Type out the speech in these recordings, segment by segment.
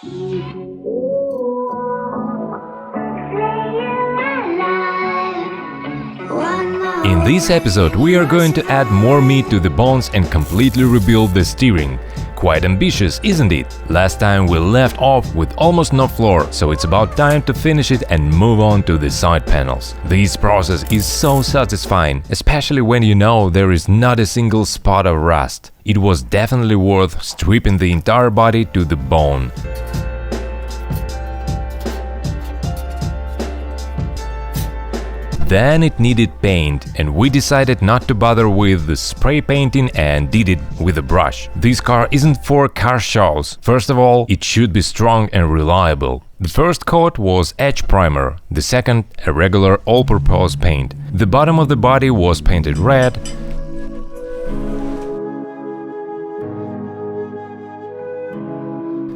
In this episode we are going to add more meat to the bones and completely rebuild the steering. Quite ambitious, isn't it? Last time we left off with almost no floor, so it's about time to finish it and move on to the side panels. This process is so satisfying, especially when you know there is not a single spot of rust. It was definitely worth stripping the entire body to the bone. Then it needed paint, and we decided not to bother with the spray painting and did it with a brush. This car isn't for car shows. First of all, it should be strong and reliable. The first coat was edge primer, the second a regular all-purpose paint. The bottom of the body was painted red.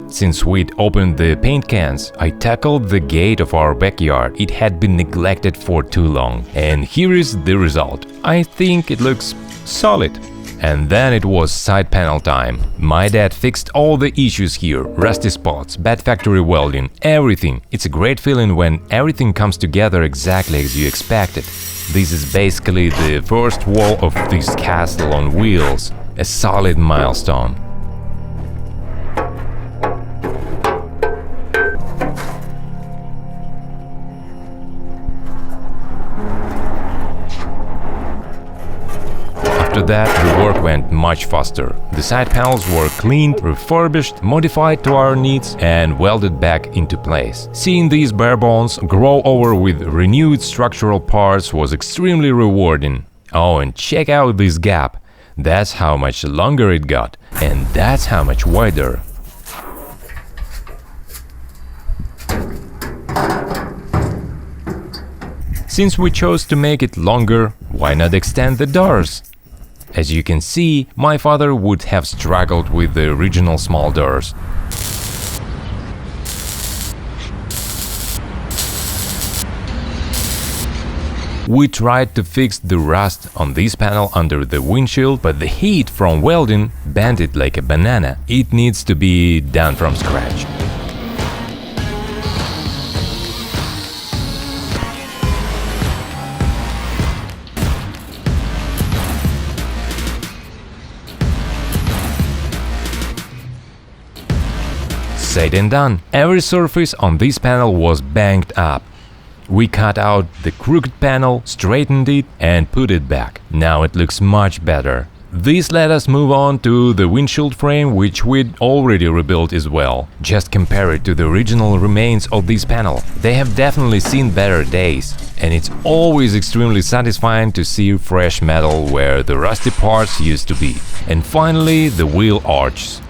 Since we'd opened the paint cans, I tackled the gate of our backyard. It had been neglected for too long. And here is the result. I think it looks solid. And then it was side panel time. My dad fixed all the issues here. Rusty spots, bad factory welding, everything. It's a great feeling when everything comes together exactly as you expected. This is basically the first wall of this castle on wheels. A solid milestone. After that, the work went much faster. The side panels were cleaned, refurbished, modified to our needs and welded back into place. Seeing these bare bones grow over with renewed structural parts was extremely rewarding. Oh, and check out this gap. That's how much longer it got, and that's how much wider. Since we chose to make it longer, why not extend the doors? As you can see, my father would have struggled with the original small doors. We tried to fix the rust on this panel under the windshield, but the heat from welding bent it like a banana. It needs to be done from scratch. Said and done. Every surface on this panel was banged up. We cut out the crooked panel, straightened it and put it back. Now it looks much better. This let us move on to the windshield frame, which we'd already rebuilt as well. Just compare it to the original remains of this panel. They have definitely seen better days. And it's always extremely satisfying to see fresh metal where the rusty parts used to be. And finally, the wheel arches.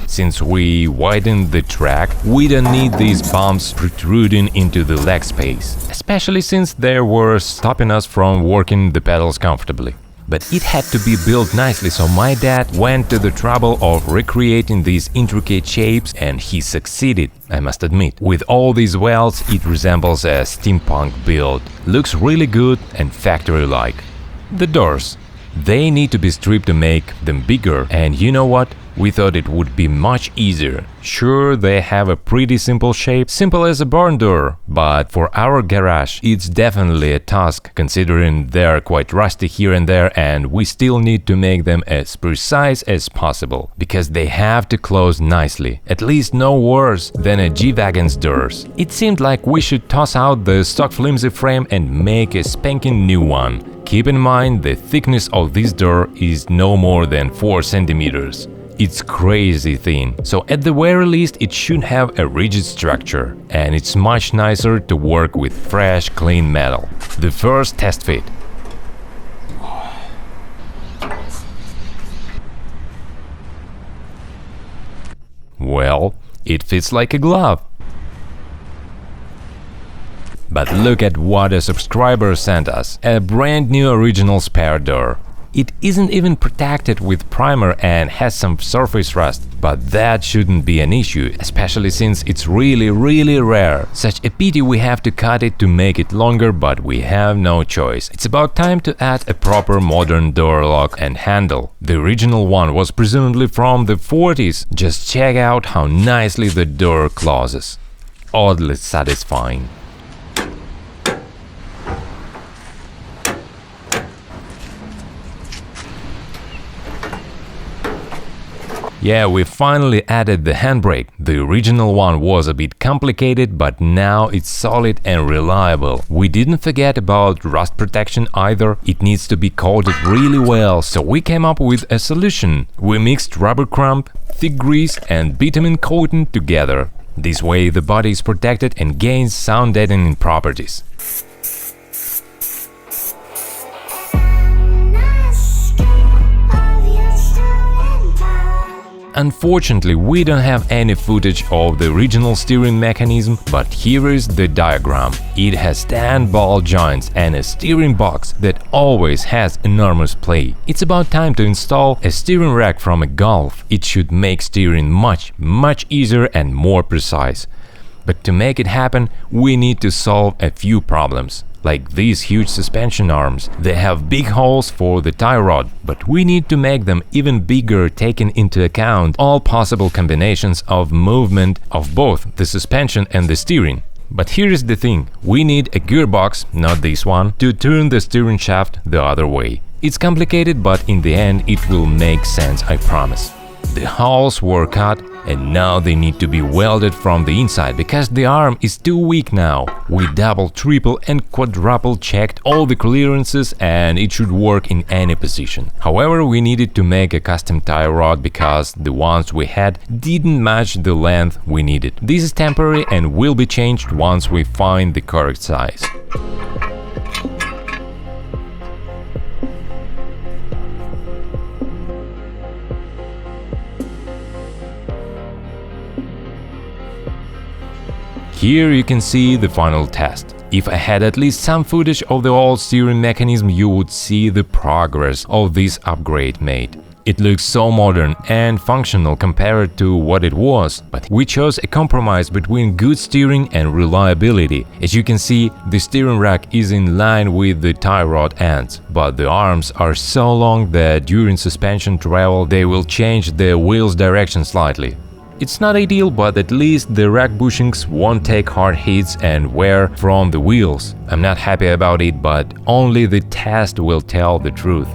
Since we widened the track, we don't need these bumps protruding into the leg space, especially since they were stopping us from working the pedals comfortably. But it had to be built nicely, so my dad went to the trouble of recreating these intricate shapes, and he succeeded, I must admit. With all these welds, it resembles a steampunk build. Looks really good and factory-like. The doors. They need to be stripped to make them bigger, and you know what? We thought it would be much easier. Sure, they have a pretty simple shape, simple as a barn door, but for our garage it's definitely a task, considering they're quite rusty here and there, and we still need to make them as precise as possible, because they have to close nicely, at least no worse than a G-Wagon's doors. It seemed like we should toss out the stock flimsy frame and make a spanking new one. Keep in mind the thickness of this door is no more than 4 centimeters. It's crazy thin, so at the very least it should have a rigid structure, and it's much nicer to work with fresh, clean metal. The first test fit. Well, it fits like a glove. But look at what a subscriber sent us, a brand new original spare door. It isn't even protected with primer and has some surface rust, but that shouldn't be an issue, especially since it's really rare. Such a pity we have to cut it to make it longer, but we have no choice. It's about time to add a proper modern door lock and handle. The original one was presumably from the 40s. Just check out how nicely the door closes. Oddly satisfying. Yeah, we finally added the handbrake. The original one was a bit complicated, but now it's solid and reliable. We didn't forget about rust protection either. It needs to be coated really well, so we came up with a solution. We mixed rubber crumb, thick grease and bitumen coating together. This way the body is protected and gains sound deadening properties. Unfortunately, we don't have any footage of the original steering mechanism, but here is the diagram. It has 10 ball joints and a steering box that always has enormous play. It's about time to install a steering rack from a Golf. It should make steering much easier and more precise. But to make it happen, we need to solve a few problems. Like these huge suspension arms. They have big holes for the tie rod, but we need to make them even bigger, taking into account all possible combinations of movement of both the suspension and the steering. But here is the thing, we need a gearbox, not this one, to turn the steering shaft the other way. It's complicated, but in the end it will make sense, I promise. The holes were cut and now they need to be welded from the inside, because the arm is too weak now. We double, triple and quadruple checked all the clearances and it should work in any position. However, we needed to make a custom tie rod because the ones we had didn't match the length we needed. This is temporary and will be changed once we find the correct size. Here you can see the final test. If I had at least some footage of the old steering mechanism, you would see the progress of this upgrade made. It looks so modern and functional compared to what it was, but we chose a compromise between good steering and reliability. As you can see, the steering rack is in line with the tie rod ends, but the arms are so long that during suspension travel they will change the wheel's direction slightly. It's not ideal, but at least the rack bushings won't take hard hits and wear from the wheels. I'm not happy about it, but only the test will tell the truth.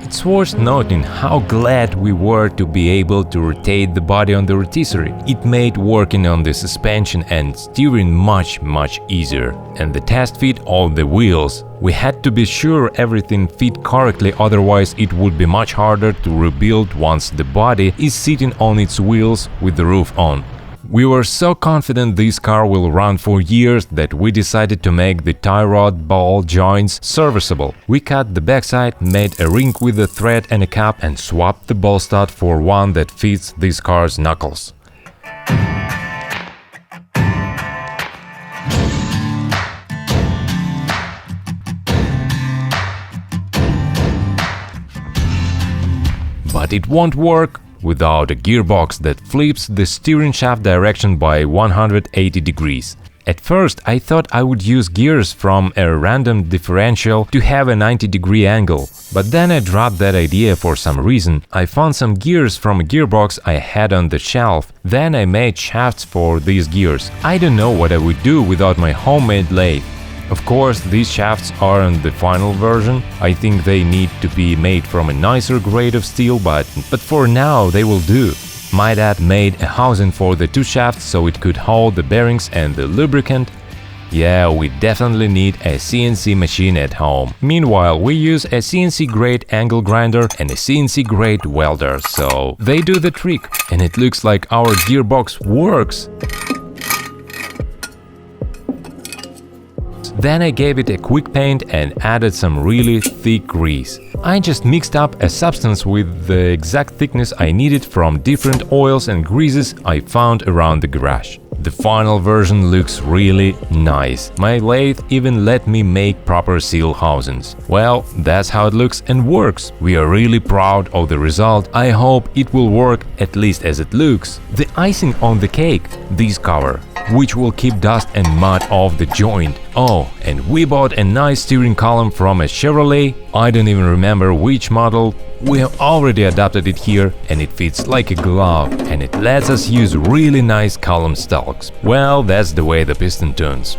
It's worth noting how glad we were to be able to rotate the body on the rotisserie. It made working on the suspension and steering much easier. And the test fit of the wheels. We had to be sure everything fit correctly, otherwise it would be much harder to rebuild once the body is sitting on its wheels with the roof on. We were so confident this car will run for years that we decided to make the tie rod ball joints serviceable. We cut the backside, made a ring with a thread and a cap, and swapped the ball stud for one that fits this car's knuckles. But it won't work without a gearbox that flips the steering shaft direction by 180 degrees. At first I thought I would use gears from a random differential to have a 90-degree angle, but then I dropped that idea for some reason. I found some gears from a gearbox I had on the shelf, then I made shafts for these gears. I don't know what I would do without my homemade lathe. Of course, these shafts aren't the final version. I think they need to be made from a nicer grade of steel, but for now they will do. My dad made a housing for the two shafts so it could hold the bearings and the lubricant. Yeah, we definitely need a CNC machine at home. Meanwhile, we use a CNC grade angle grinder and a CNC grade welder, so they do the trick. And it looks like our gearbox works. Then I gave it a quick paint and added some really thick grease. I just mixed up a substance with the exact thickness I needed from different oils and greases I found around the garage. The final version looks really nice. My lathe even let me make proper seal housings. Well, that's how it looks and works. We are really proud of the result. I hope it will work at least as it looks. The icing on the cake, this cover, which will keep dust and mud off the joint. Oh, and we bought a nice steering column from a Chevrolet. I don't even remember which model. We have already adapted it here and it fits like a glove, and it lets us use really nice column stalks. Well, that's the way the piston turns.